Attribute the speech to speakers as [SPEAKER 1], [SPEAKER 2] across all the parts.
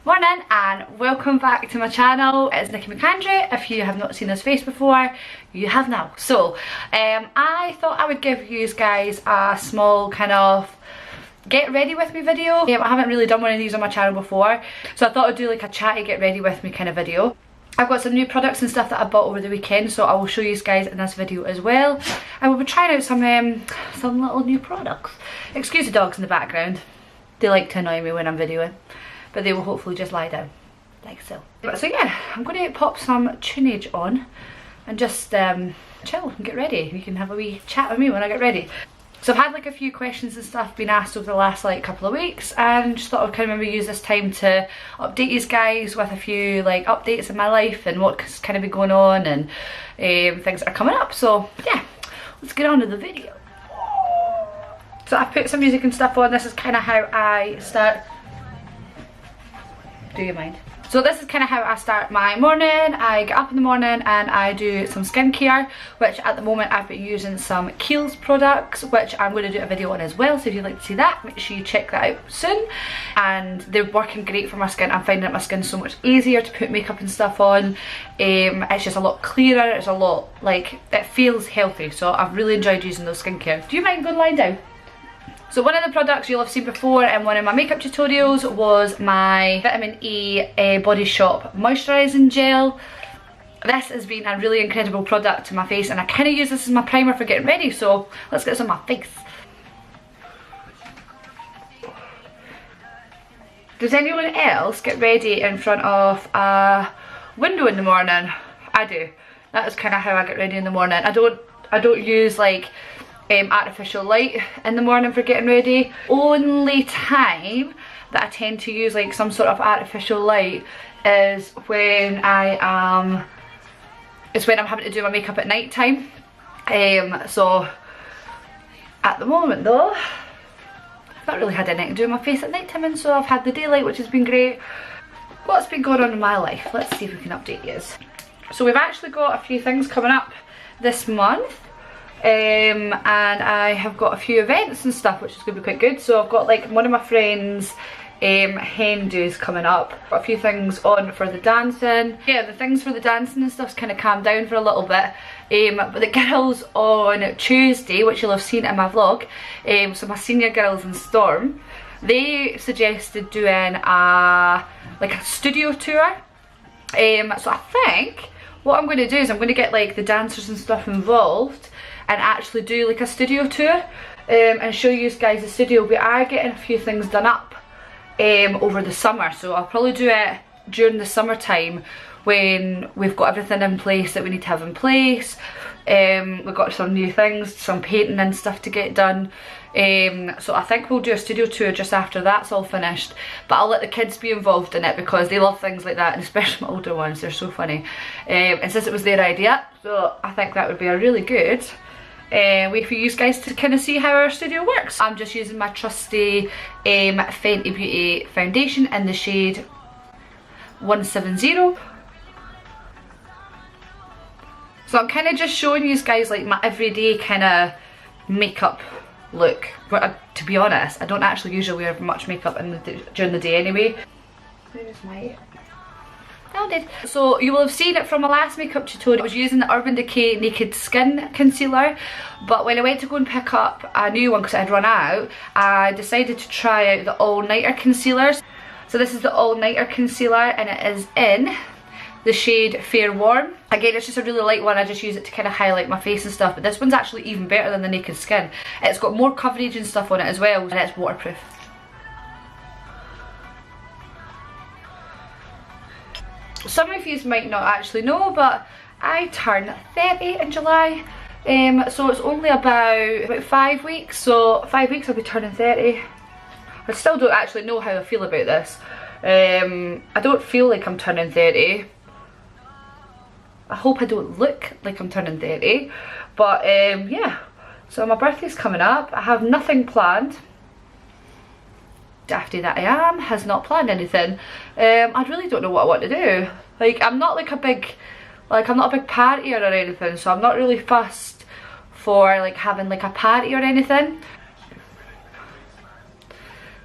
[SPEAKER 1] Morning and welcome back to my channel. It's Nikki McAndrew. If you have not seen this face before, you have now. So I thought I would give you guys a small kind of get ready with me video. I haven't really done one of these on my channel before, so I thought I'd do like a chatty get ready with me kind of video. I've got some new products and stuff that I bought over the weekend, so I will show you guys in this video as well. And we'll be trying out some little new products. Excuse the dogs in the background. They like to annoy me when I'm videoing, but they will hopefully just lie down, like so. So yeah, I'm going to pop some tunage on and just chill and get ready. You can have a wee chat with me when I get ready. So I've had like a few questions and stuff being asked over the last like couple of weeks, and just thought I'd kind of maybe use this time to update you guys with a few like updates in my life and what's kind of been going on and things that are coming up. So yeah, let's get on to the video. So I've put some music and stuff on. This is kind of how I start. Do you mind? So this is kind of how I start my morning. I get up in the morning and I do some skincare, which at the moment I've been using some Kiehl's products, which I'm going to do a video on as well. So if you'd like to see that, make sure you check that out soon. And they're working great for my skin. I'm finding that my skin's so much easier to put makeup and stuff on. It's just a lot clearer. It's a lot, like, it feels healthy. So I've really enjoyed using those skincare. Do you mind going lying down? So one of the products you'll have seen before in one of my makeup tutorials was my Vitamin E Body Shop Moisturising Gel. This has been a really incredible product to my face, and I kind of use this as my primer for getting ready, so let's get this on my face. Does anyone else get ready in front of a window in the morning? I do. That is kind of how I get ready in the morning. I don't use like artificial light in the morning for getting ready. Only time that I tend to use like some sort of artificial light is when I'm having to do my makeup at night time. So at the moment though, I've not really had anything to do with my face at night time, and so I've had the daylight, which has been great. What's been going on in my life? Let's see if we can update you. So we've actually got a few things coming up this month. And I have got a few events and stuff, which is going to be quite good. So I've got like one of my friends' hen do's coming up. Got a few things on for the dancing. Yeah, the things for the dancing and stuff's kind of calmed down for a little bit. But the girls on Tuesday, which you'll have seen in my vlog, so my senior girls in Storm, they suggested doing a studio tour. So I think what I'm going to do is I'm going to get like the dancers and stuff involved and actually do like a studio tour and show you guys the studio. We are getting a few things done up over the summer, so I'll probably do it during the summertime when we've got everything in place that we need to have in place. We've got some new things, some painting and stuff to get done. So I think we'll do a studio tour just after that's all finished, but I'll let the kids be involved in it because they love things like that, and especially my older ones, they're so funny. And since it was their idea, so I think that would be a really good way for you guys to kind of see how our studio works. I'm just using my trusty Fenty Beauty foundation in the shade 170. So I'm kind of just showing you guys like my everyday kind of makeup look. But to be honest, I don't actually usually wear much makeup during the day anyway. Where's my... Found it. So you will have seen it from my last makeup tutorial. I was using the Urban Decay Naked Skin Concealer, but when I went to go and pick up a new one because I had run out, I decided to try out the All Nighter Concealer. So this is the All Nighter Concealer, and it is in the shade Fair Warm. Again, it's just a really light one. I just use it to kind of highlight my face and stuff, but this one's actually even better than the Naked Skin. It's got more coverage and stuff on it as well, and it's waterproof. Some of you might not actually know, but I turn 30 in July. So it's only about 5 weeks, so 5 weeks I'll be turning 30. I still don't actually know how I feel about this. I don't feel like I'm turning 30. I hope I don't look like I'm turning 30, but yeah, so my birthday's coming up. I have nothing planned. Dafty that I am has not planned anything. I really don't know what I want to do. Like, I'm not like a big partier or anything, so I'm not really fussed for like having like a party or anything.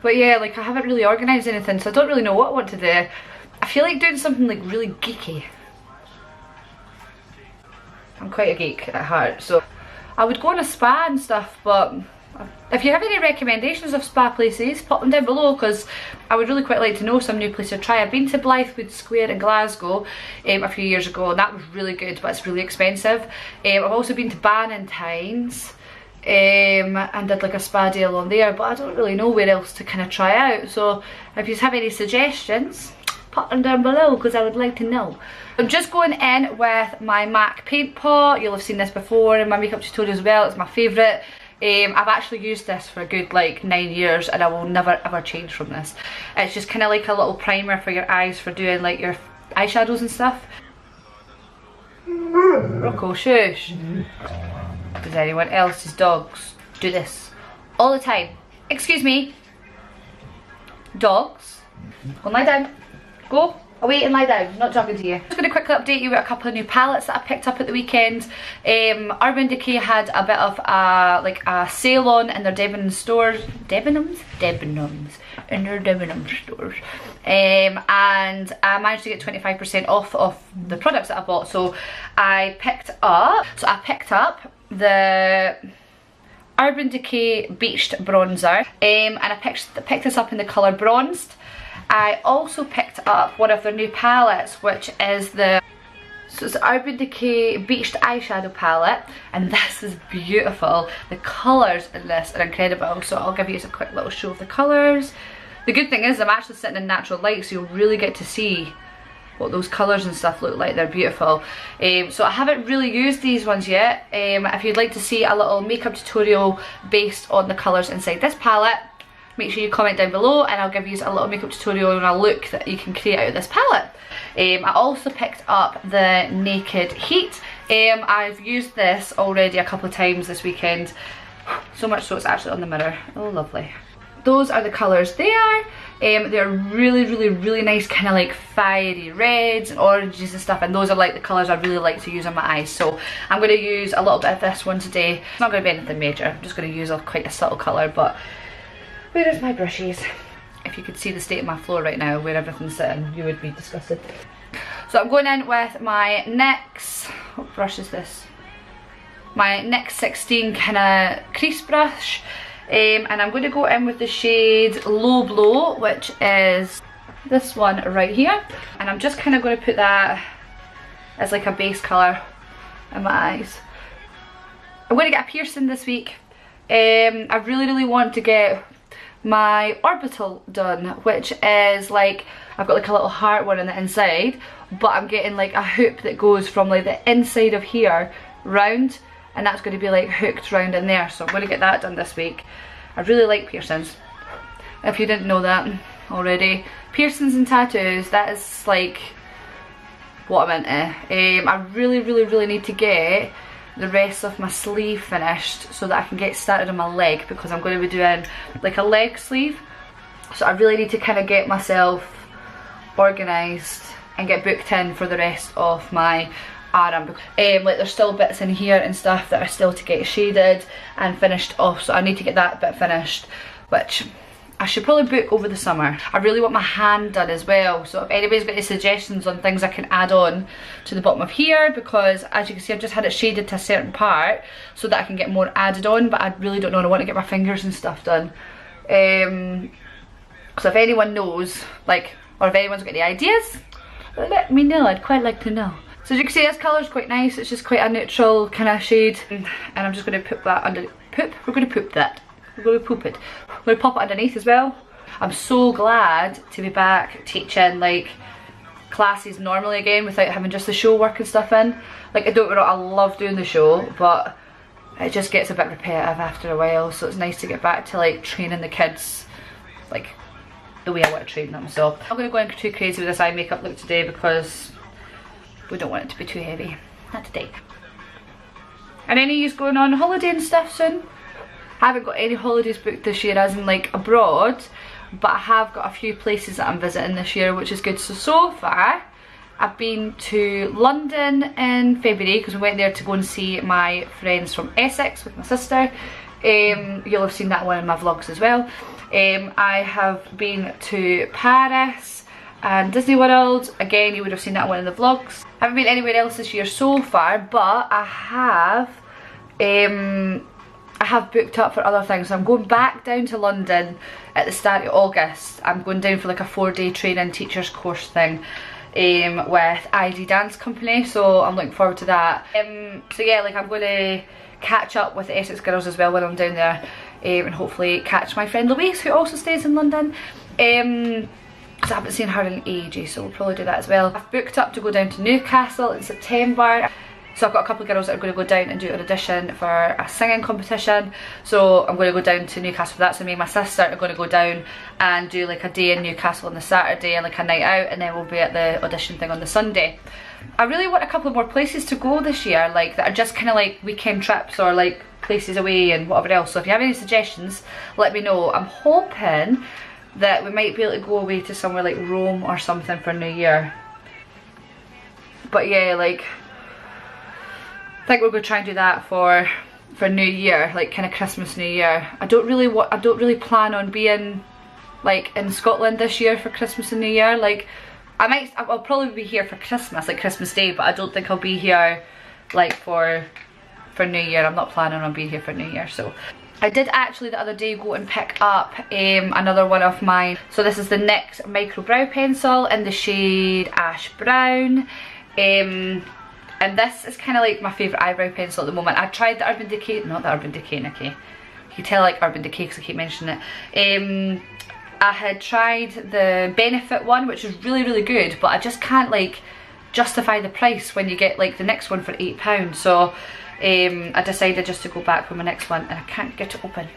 [SPEAKER 1] But yeah, like I haven't really organised anything, so I don't really know what I want to do. I feel like doing something like really geeky. I'm quite a geek at heart, so I would go on a spa and stuff, but if you have any recommendations of spa places, pop them down below, because I would really quite like to know some new places to try. I've been to Blythewood Square in Glasgow a few years ago, and that was really good, but it's really expensive. I've also been to Bannatyne's and did like a spa day along there, but I don't really know where else to kind of try out. So if you have any suggestions, pop them down below, because I would like to know. I'm just going in with my MAC paint pot. You'll have seen this before in my makeup tutorial as well. It's my favourite. I've actually used this for a good like 9 years, and I will never ever change from this. It's just kind of like a little primer for your eyes for doing like your eyeshadows and stuff. Rocco, shush. Does anyone else's dogs do this all the time? Excuse me. Dogs, go and lie down. Go away and lie down. Not talking to you. I'm just going to quickly update you with a couple of new palettes that I picked up at the weekend. Urban Decay had a bit of a sale on in their Debenhams stores. Debenhams in their Debenhams stores. And I managed to get 25% off of the products that I bought. So I picked up the Urban Decay Beached Bronzer, and I picked this up in the colour Bronzed. I also picked up one of their new palettes, which is so it's the Urban Decay Beached Eyeshadow Palette, and this is beautiful. The colours in this are incredible, so I'll give you a quick little show of the colours. The good thing is I'm actually sitting in natural light, so you'll really get to see what those colours and stuff look like. They're beautiful. So I haven't really used these ones yet. If you'd like to see a little makeup tutorial based on the colours inside this palette, make sure you comment down below and I'll give you a little makeup tutorial on a look that you can create out of this palette. I also picked up the Naked Heat. I've used this already a couple of times this weekend, so much so it's actually on the mirror. Oh, lovely. Those are the colours there. They're really nice, kind of like fiery reds and oranges and stuff, and those are like the colours I really like to use on my eyes. So I'm going to use a little bit of this one today. It's not going to be anything major, I'm just going to use quite a subtle colour. But where is my brushes? If you could see the state of my floor right now, where everything's sitting, you would be disgusted. So I'm going in with my NYX, what brush is this? My NYX 16 kind of crease brush. And I'm going to go in with the shade Low Blow, which is this one right here. And I'm just kind of going to put that as like a base colour in my eyes. I'm going to get a piercing this week. I really want to get my orbital done, which is like, I've got like a little heart one on the inside, but I'm getting like a hoop that goes from like the inside of here round, and that's going to be like hooked round in there. So I'm going to get that done this week. I really like piercings, if you didn't know that already. Piercings and tattoos, that is like what I'm into. I really need to get the rest of my sleeve finished so that I can get started on my leg, because I'm going to be doing like a leg sleeve. So I really need to kind of get myself organised and get booked in for the rest of my arm. Like there's still bits in here and stuff that are still to get shaded and finished off, so I need to get that bit finished, which I should probably book over the summer. I really want my hand done as well, so if anybody's got any suggestions on things I can add on to the bottom of here, because as you can see I've just had it shaded to a certain part so that I can get more added on, but I really don't know, and I want to get my fingers and stuff done. So if anyone knows, like, or if anyone's got any ideas, let me know, I'd quite like to know. So as you can see, this colour's quite nice. It's just quite a neutral kind of shade, and I'm just going to put that under. We're going to poop that. We're going to poop it. I'm going to pop it underneath as well. I'm so glad to be back teaching like classes normally again without having just the show work and stuff in. Like, I don't know, I love doing the show, but it just gets a bit repetitive after a while. So it's nice to get back to like training the kids like the way I want to train them. So I'm going to go in too crazy with this eye makeup look today because we don't want it to be too heavy. Not today. And any of you going on holiday and stuff soon? I haven't got any holidays booked this year as in like abroad, but I have got a few places that I'm visiting this year, which is good. So far I've been to London in February because we went there to go and see my friends from Essex with my sister. You'll have seen that one in my vlogs as well. I have been to Paris and Disney World. Again, you would have seen that one in the vlogs. I haven't been anywhere else this year so far, but I have booked up for other things. So I'm going back down to London at the start of August. I'm going down for like a 4-day training teachers course thing with ID Dance Company, so I'm looking forward to that. So yeah, like I'm going to catch up with the Essex girls as well when I'm down there, and hopefully catch my friend Louise, who also stays in London. So I haven't seen her in ages, so we'll probably do that as well. I've booked up to go down to Newcastle in September. So I've got a couple of girls that are going to go down and do an audition for a singing competition. So I'm going to go down to Newcastle for that. So me and my sister are going to go down and do like a day in Newcastle on the Saturday and like a night out, and then we'll be at the audition thing on the Sunday. I really want a couple of more places to go this year, like that are just kind of like weekend trips or like places away and whatever else. So if you have any suggestions, let me know. I'm hoping that we might be able to go away to somewhere like Rome or something for New Year. But yeah, like I think we're going to try and do that for New Year, like kind of Christmas, New Year. I don't really plan on being like in Scotland this year for Christmas and New Year. Like I'll probably be here for Christmas, like Christmas Day, but I don't think I'll be here like for New Year. I'm not planning on being here for New Year. So I did actually the other day go and pick up another one of mine. So this is the NYX micro brow pencil in the shade Ash Brown. And this is kind of like my favourite eyebrow pencil at the moment. I tried the Urban Decay, not the Urban Decay, Nikki. You can tell I like Urban Decay because I keep mentioning it. I had tried the Benefit one, which is really, really good, but I just can't like justify the price when you get like the next one for £8. So I decided just to go back with my next one, and I can't get it open.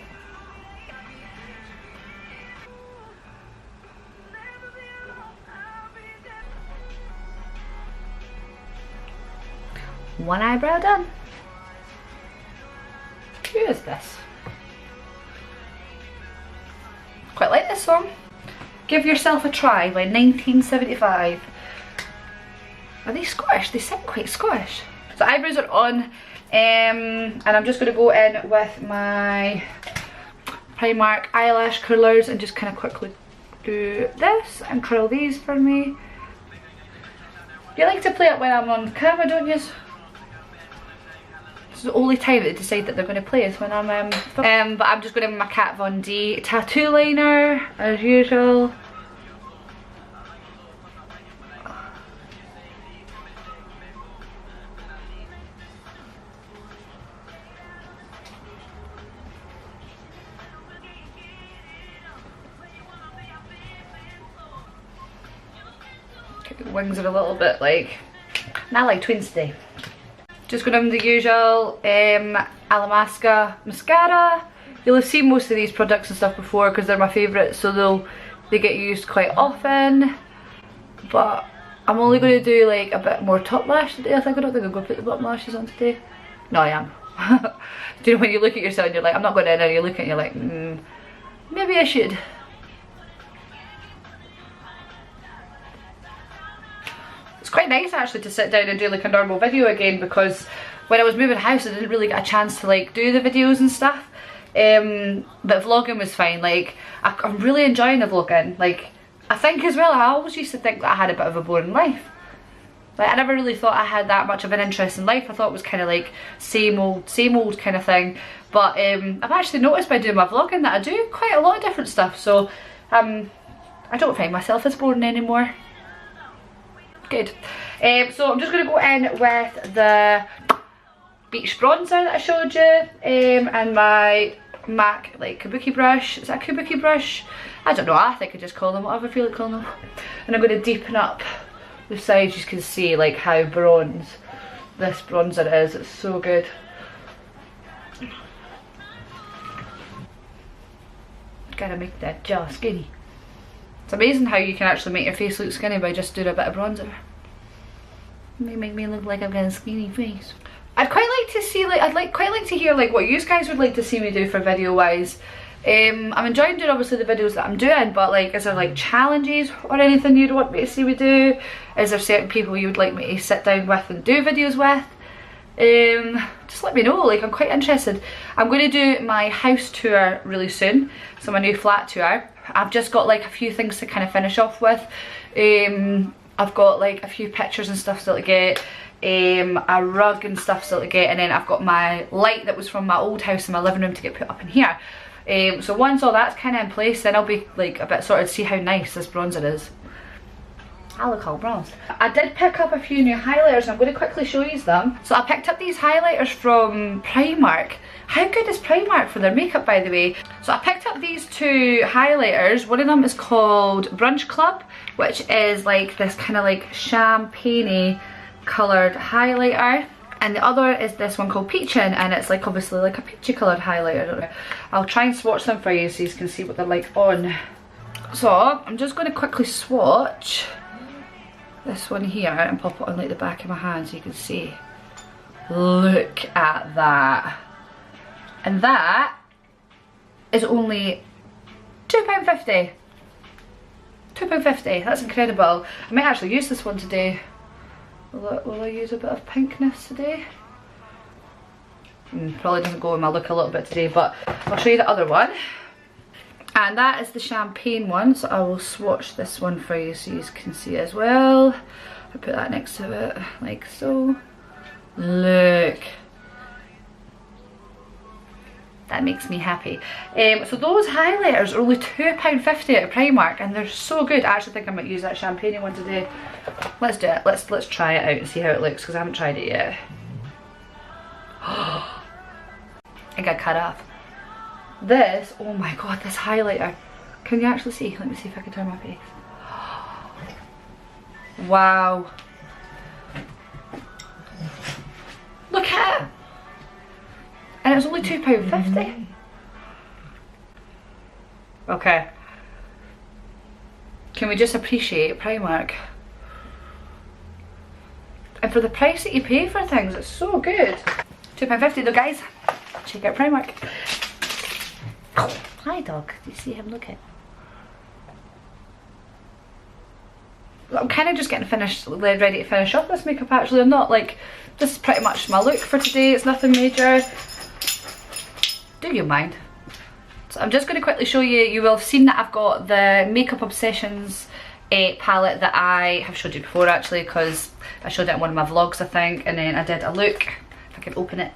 [SPEAKER 1] One eyebrow done. Who is this? Quite like this song. Give Yourself a Try by 1975. Are they Scottish? They sound quite Scottish. So eyebrows are on, and I'm just going to go in with my Primark eyelash curlers and just kind of quickly do this and curl these for me. You like to play it when I'm on camera, don't you? It's the only time that they decide that they're going to play is when I'm but I'm just going in with my Kat Von D tattoo liner as usual. Okay, the wings are a little bit like, not like twins today. Just going in the usual Alamasca mascara. You'll have seen most of these products and stuff before because they're my favourites, so they get used quite often. But I'm only going to do like a bit more top lash today. I don't think I'm going to put the bottom lashes on today. No, I am. Do you know when you look at yourself and you're like, I'm not going in, and you look at it and you're like, maybe I should. It's quite nice actually to sit down and do like a normal video again, because when I was moving house I didn't really get a chance to like do the videos and stuff. But vlogging was fine. Like I'm really enjoying the vlogging. Like I think as well, I always used to think that I had a bit of a boring life. Like I never really thought I had that much of an interest in life. I thought it was kind of like same old kind of thing. But I've actually noticed by doing my vlogging that I do quite a lot of different stuff. So I don't find myself as boring anymore. Good. So I'm just going to go in with the beach bronzer that I showed you, and my MAC like kabuki brush. Is that a kabuki brush? I don't know, I think I just call them whatever I feel like calling them. And I'm going to deepen up the sides. You can see like how bronze this bronzer is. It's so good. Gotta make that jaw skinny. It's amazing how you can actually make your face look skinny by just doing a bit of bronzer. May make me look like I've got a skinny face. I'd quite like to see, like, quite like to hear like what you guys would like to see me do for video wise. I'm enjoying doing obviously the videos that I'm doing, but like, is there like challenges or anything you'd want me to see me do? Is there certain people you would like me to sit down with and do videos with? just let me know, like I'm quite interested. I'm going to do my house tour really soon, so my new flat tour. I've just got like a few things to kind of finish off with. I've got like a few pictures and stuff still to get, a rug and stuff still to get, and then I've got my light that was from my old house in my living room to get put up in here. So once all that's kind of in place, then I'll be like a bit sorted to see how nice this bronzer is. I look all bronzed. I did pick up a few new highlighters. I'm going to quickly show you them. So I picked up these highlighters from Primark. How good is Primark for their makeup, by the way? So I picked up these two highlighters. One of them is called Brunch Club, which is like this kind of like champagne-y coloured highlighter. And the other is this one called Peachin', and it's like obviously like a peachy coloured highlighter. I don't know. I'll try and swatch them for you so you can see what they're like on. So I'm just going to quickly swatch this one here and pop it on like the back of my hand so you can see. Look at that. And that is only £2.50. £2.50, that's incredible. I might actually use this one today. Will I use a bit of pinkness today? Probably doesn't go with my look a little bit today, but I'll show you the other one. And that is the champagne one, so I will swatch this one for you so you can see as well. I put that next to it, like so. Look. That makes me happy. So those highlighters are only £2.50 at Primark, and they're so good. I actually think I might use that champagne one today. Let's do it. Let's try it out and see how it looks, because I haven't tried it yet. I got cut off. This, oh my god, this highlighter. Can you actually see? Let me see if I can turn my face. Wow. Look at it. And it's only £2.50. Okay. Can we just appreciate Primark? And for the price that you pay for things, it's so good. £2.50 though, guys. Check out Primark. Oh, hi dog. Do you see him? Look at. I'm kind of just getting ready to finish off this makeup actually. I'm not like, this is pretty much my look for today. It's nothing major. Do you mind? So I'm just going to quickly show you. You will have seen that I've got the Makeup Obsessions palette that I have showed you before actually, because I showed it in one of my vlogs I think, and then I did a look. If I can open it.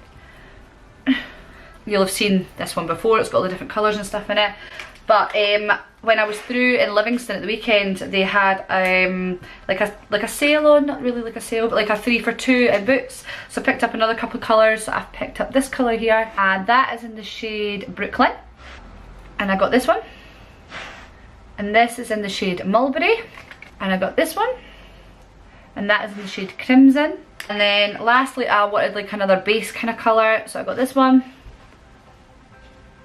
[SPEAKER 1] You'll have seen this one before. It's got all the different colours and stuff in it. But when I was through in Livingston at the weekend, they had like a sale on, not really like a sale, but like a 3 for 2 in Boots. So I picked up another couple of colours. So I've picked up this colour here, and that is in the shade Brooklyn. And I got this one. And this is in the shade Mulberry. And I got this one. And that is in the shade Crimson. And then lastly, I wanted like another base kind of colour. So I got this one.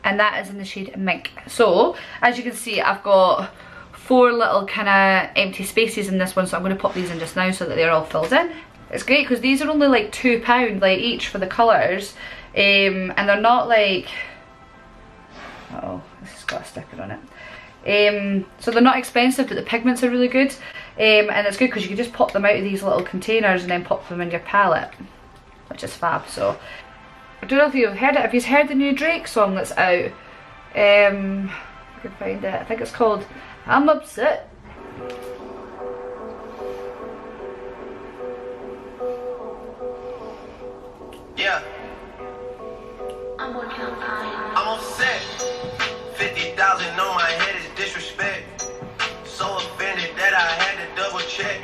[SPEAKER 1] And that is in the shade Mink. So as you can see, I've got 4 little kind of empty spaces in this one, so I'm going to pop these in just now so that they're all filled in. It's great because these are only like £2 like each for the colours, and they're not like, oh, this has got a sticker on it. So they're not expensive, but the pigments are really good, and it's good because you can just pop them out of these little containers and then pop them in your palette, which is fab. So I don't know if you've heard it. Have you heard the new Drake song that's out? If I can find it. I think it's called I'm Upset.
[SPEAKER 2] Yeah. I'm working on fine. I'm upset. 50,000 on my head is disrespect. So offended that I had to double check.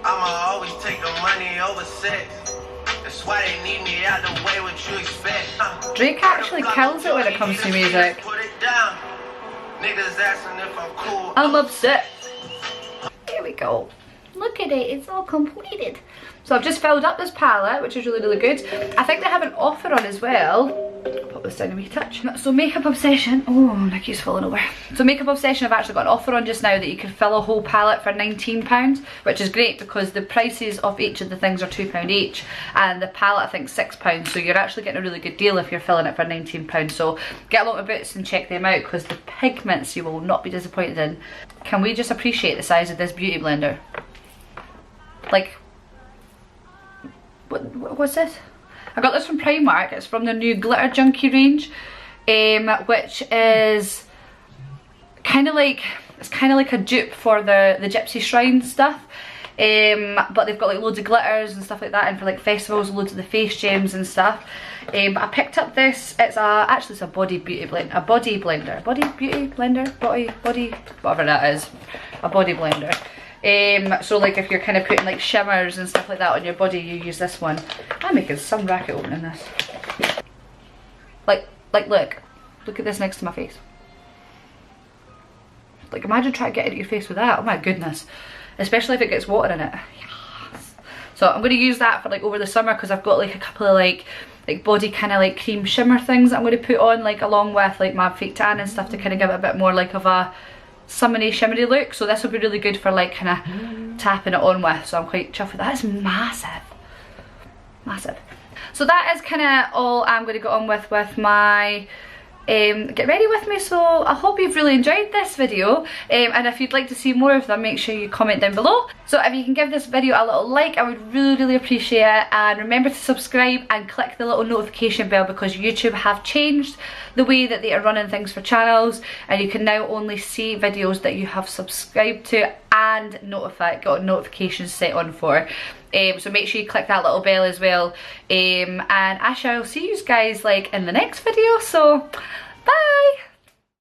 [SPEAKER 2] I'ma always take the money over sex. That's why they need me out the way, what you expect.
[SPEAKER 1] Drake actually kills it when it comes to music.
[SPEAKER 2] Put it down. Niggas asking if I'm cool.
[SPEAKER 1] I'm upset. Here we go. Look at it, it's all completed. So I've just filled up this palette, which is really, really good. I think they have an offer on as well. I'll put this down a wee touch. So Makeup Obsession, oh, Nikki's falling over. So Makeup Obsession have actually got an offer on just now that you can fill a whole palette for £19, which is great because the prices of each of the things are £2 each, and the palette I think £6, so you're actually getting a really good deal if you're filling it for £19. So get along to Boots and check them out because the pigments you will not be disappointed in. Can we just appreciate the size of this beauty blender? Like, what's this? I got this from Primark. It's from the new Glitter Junkie range, which is kind of like, it's kind of like a dupe for the Gypsy Shrine stuff. But they've got like loads of glitters and stuff like that, and for like festivals, loads of the face gems and stuff. But I picked up this, actually it's a body beauty blend, a body blender, body beauty blender, body, whatever that is, a body blender. So like if you're kind of putting like shimmers and stuff like that on your body, you use this one. I'm making some racket opening this. Like look at this next to my face. Like imagine trying to get it into your face with that, oh my goodness. Especially if it gets water in it. Yes. So I'm going to use that for like over the summer, because I've got like a couple of like body kind of like cream shimmer things that I'm going to put on, like along with like my fake tan and stuff, to kind of give it a bit more like of a summery shimmery look. So this will be really good for like kind of tapping it on with, so I'm quite chuffed with that. It's massive, massive. So that is kind of all I'm going to go on with my get ready with me. So I hope you've really enjoyed this video, and if you'd like to see more of them, make sure you comment down below. So if you can give this video a little like, I would really appreciate it, and remember to subscribe and click the little notification bell, because YouTube have changed the way that they are running things for channels, and you can now only see videos that you have subscribed to and got notifications set on for. So make sure you click that little bell as well, and I shall see you guys like in the next video. So bye.